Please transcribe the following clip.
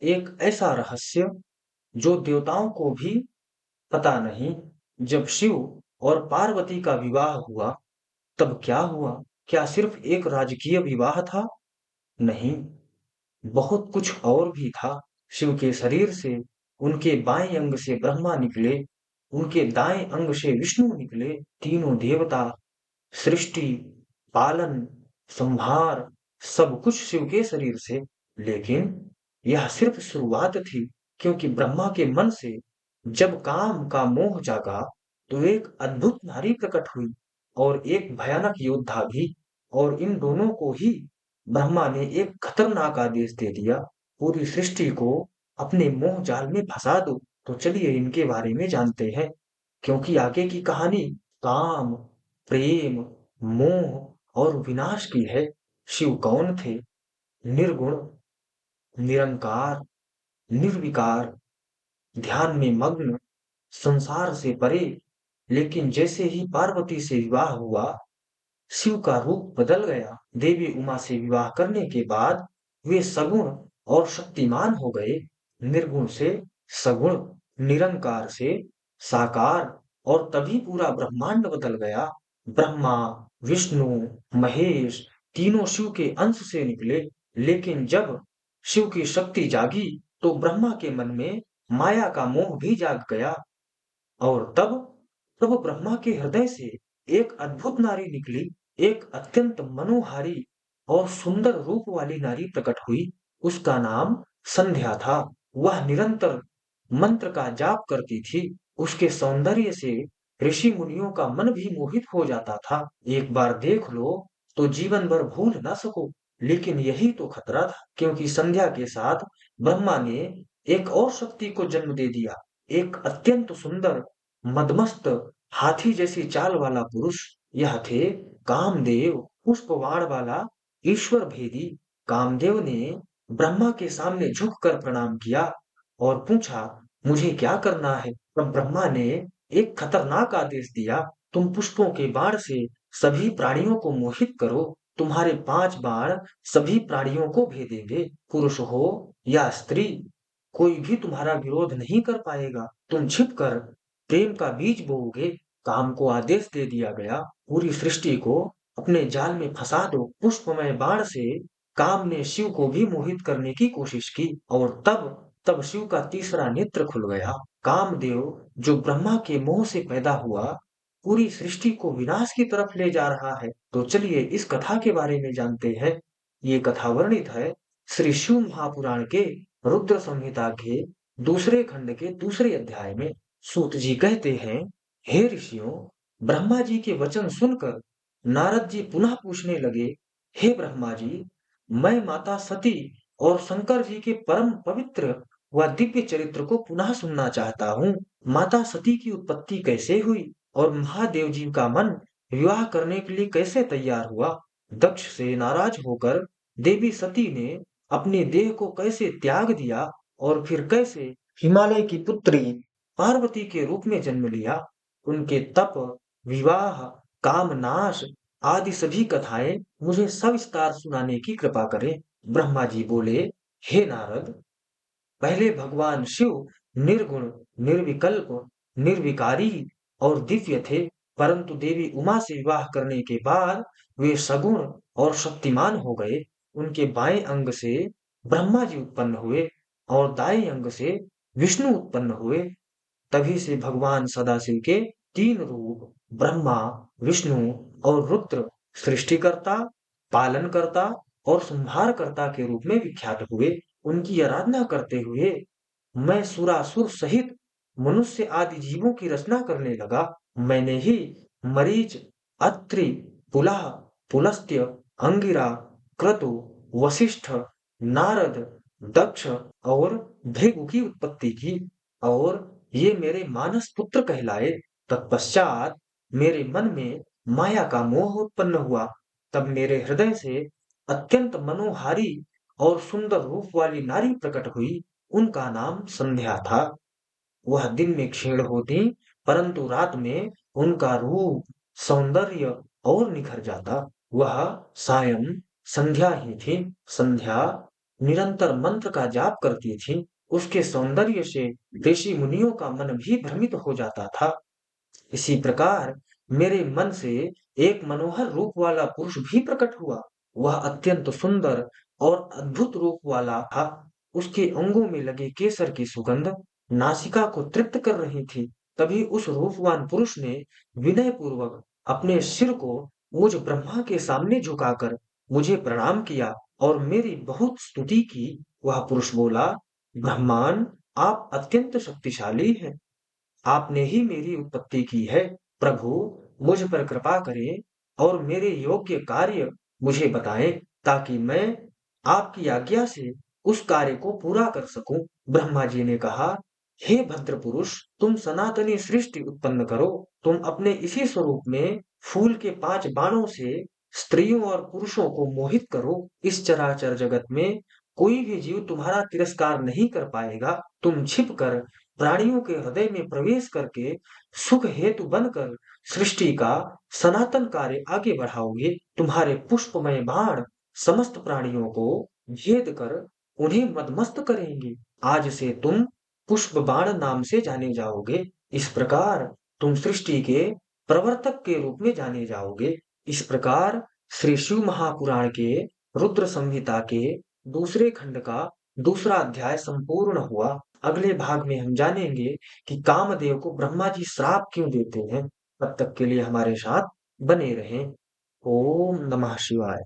एक ऐसा रहस्य जो देवताओं को भी पता नहीं। जब शिव और पार्वती का विवाह हुआ, तब क्या हुआ? क्या सिर्फ एक राजकीय विवाह था? नहीं, बहुत कुछ और भी था। शिव के शरीर से, उनके बाएं अंग से ब्रह्मा निकले, उनके दाएं अंग से विष्णु निकले। तीनों देवता, सृष्टि, पालन, संहार, सब कुछ शिव के शरीर से। लेकिन यह सिर्फ शुरुआत थी, क्योंकि ब्रह्मा के मन से जब काम का मोह जागा, तो एक अद्भुत नारी प्रकट हुई और एक भयानक योद्धा भी। और इन दोनों को ही ब्रह्मा ने एक खतरनाक आदेश दे दिया, पूरी सृष्टि को अपने मोह जाल में फंसा दो। तो चलिए इनके बारे में जानते हैं, क्योंकि आगे की कहानी काम, प्रेम, मोह और विनाश की है। शिव कौन थे? निर्गुण, निरंकार, निर्विकार, ध्यान में मग्न, संसार से परे। लेकिन जैसे ही पार्वती से विवाह हुआ, शिव का रूप बदल गया। देवी उमा से विवाह करने के बाद वे सगुण और शक्तिमान हो गए। निर्गुण से सगुण, निरंकार से साकार, और तभी पूरा ब्रह्मांड बदल गया। ब्रह्मा, विष्णु, महेश तीनों शिव के अंश से निकले। लेकिन जब शिव की शक्ति जागी, तो ब्रह्मा के मन में माया का मोह भी जाग गया। और तब तब ब्रह्मा के हृदय से एक अद्भुत नारी निकली। एक अत्यंत मनोहारी और सुंदर रूप वाली नारी प्रकट हुई। उसका नाम संध्या था। वह निरंतर मंत्र का जाप करती थी। उसके सौंदर्य से ऋषि मुनियों का मन भी मोहित हो जाता था। एक बार देख लो तो जीवन भर भूल ना सको। लेकिन यही तो खतरा था, क्योंकि संध्या के साथ ब्रह्मा ने एक और शक्ति को जन्म दे दिया। एक अत्यंत सुंदर, मदमस्त, हाथी जैसी चाल वाला पुरुष। यह थे कामदेव, पुष्पवाण वाला ईश्वर भेदी। कामदेव ने ब्रह्मा के सामने झुककर प्रणाम किया और पूछा, मुझे क्या करना है? तब ब्रह्मा ने एक खतरनाक आदेश दिया, तुम पुष्पों के बाण से सभी प्राणियों को मोहित करो। तुम्हारे 5 बाण सभी प्राणियों को भेदेंगे। पुरुष हो या स्त्री, कोई भी तुम्हारा विरोध नहीं कर पाएगा। तुम छिपकर प्रेम का बीज बोओगे। काम को आदेश दे दिया गया, पूरी सृष्टि को अपने जाल में फंसा दो। पुष्पमय बाण से काम ने शिव को भी मोहित करने की कोशिश की, और तब तब शिव का तीसरा नेत्र खुल गया। कामदेव, जो ब्रह्मा के मोह से पैदा हुआ, पूरी सृष्टि को विनाश की तरफ ले जा रहा है। तो चलिए इस कथा के बारे में जानते हैं। ये कथा वर्णित है श्री शिव महापुराण के रुद्र संहिता के दूसरे खंड के दूसरे अध्याय में। सूत जी कहते हैं, हे ऋषियों, ब्रह्मा जी के वचन सुनकर नारद जी पुनः पूछने लगे, हे ब्रह्मा जी, मैं माता सती और शंकर जी के परम पवित्र व दिव्य चरित्र को पुनः सुनना चाहता हूँ। माता सती की उत्पत्ति कैसे हुई और महादेव जी का मन विवाह करने के लिए कैसे तैयार हुआ? दक्ष से नाराज होकर देवी सती ने अपने देह को कैसे त्याग दिया और फिर कैसे हिमालय की पुत्री पार्वती के रूप में जन्म लिया? उनके तप, विवाह, कामनाश आदि सभी कथाएं मुझे सविस्तार सुनाने की कृपा करें। ब्रह्मा जी बोले, हे नारद, पहले भगवान शिव निर्गुण, निर्विकल्प, निर्विकारी और दिव्य थे। परंतु देवी उमा से विवाह करने के बाद वे सगुण और शक्तिमान हो गए। उनके बाएं अंग से ब्रह्मा जी उत्पन्न हुए और दाएं अंग से विष्णु उत्पन्न हुए। तभी से भगवान सदाशिव के 3 रूप ब्रह्मा, विष्णु और रुद्र सृष्टिकर्ता, पालनकर्ता और संहारकर्ता के रूप में विख्यात हुए। उनकी आराधना करते हुए मैं सुरासुर सहित मनुष्य आदि जीवों की रचना करने लगा। मैंने ही मरीच, अत्रि, पुलह, पुलस्त्य, अंगिरा, क्रतु, वशिष्ठ, नारद, दक्ष और भृगु की उत्पत्ति की, और ये मेरे मानस पुत्र कहलाए। तत्पश्चात मेरे मन में माया का मोह उत्पन्न हुआ। तब मेरे हृदय से अत्यंत मनोहारी और सुंदर रूप वाली नारी प्रकट हुई। उनका नाम संध्या था। वह दिन में क्षीण होती, परंतु रात में उनका रूप, सौंदर्य और निखर जाता। वह सायं संध्या ही थी। संध्या निरंतर मंत्र का जाप करती थीं, उसके सौंदर्य से ऋषि मुनियों का मन भी भ्रमित हो जाता था। इसी प्रकार मेरे मन से एक मनोहर रूप वाला पुरुष भी प्रकट हुआ। वह अत्यंत सुंदर और अद्भुत रूप वाला था। उसके अंगों में लगे केसर की सुगंध नासिका को तृप्त कर रही थी। तभी उस रूपवान पुरुष ने विनय पूर्वक अपने सिर को मुझ ब्रह्मा के सामने झुकाकर मुझे प्रणाम किया और मेरी बहुत स्तुति की। वह पुरुष बोला, ब्रह्मान, आप अत्यंत शक्तिशाली हैं। आपने ही मेरी उत्पत्ति की है। प्रभु, मुझ पर कृपा करें और मेरे योग्य कार्य मुझे बताएं, ताकि मैं आपकी आज्ञा से उस कार्य को पूरा कर सकूं। ब्रह्मा जी ने कहा, हे भद्र पुरुष, तुम सनातनी सृष्टि उत्पन्न करो। तुम अपने इसी स्वरूप में फूल के 5 बाणों से स्त्रियों और पुरुषों को मोहित करो। इस चराचर जगत में कोई भी जीव तुम्हारा तिरस्कार नहीं कर पाएगा। तुम छिप कर प्राणियों के हृदय में प्रवेश करके सुख हेतु बनकर सृष्टि का सनातन कार्य आगे बढ़ाओगे। तुम्हारे पुष्पमय बाण समस्त प्राणियों को भेद कर उन्हें मदमस्त करेंगे। आज से तुम पुष्प बाण नाम से जाने जाओगे। इस प्रकार तुम सृष्टि के प्रवर्तक के रूप में जाने जाओगे। इस प्रकार श्री शिव महापुराण के रुद्र संहिता के दूसरे खंड का दूसरा अध्याय संपूर्ण हुआ। अगले भाग में हम जानेंगे कि कामदेव को ब्रह्मा जी श्राप क्यों देते हैं। तब तक के लिए हमारे साथ बने रहें। ओम नमः शिवाय।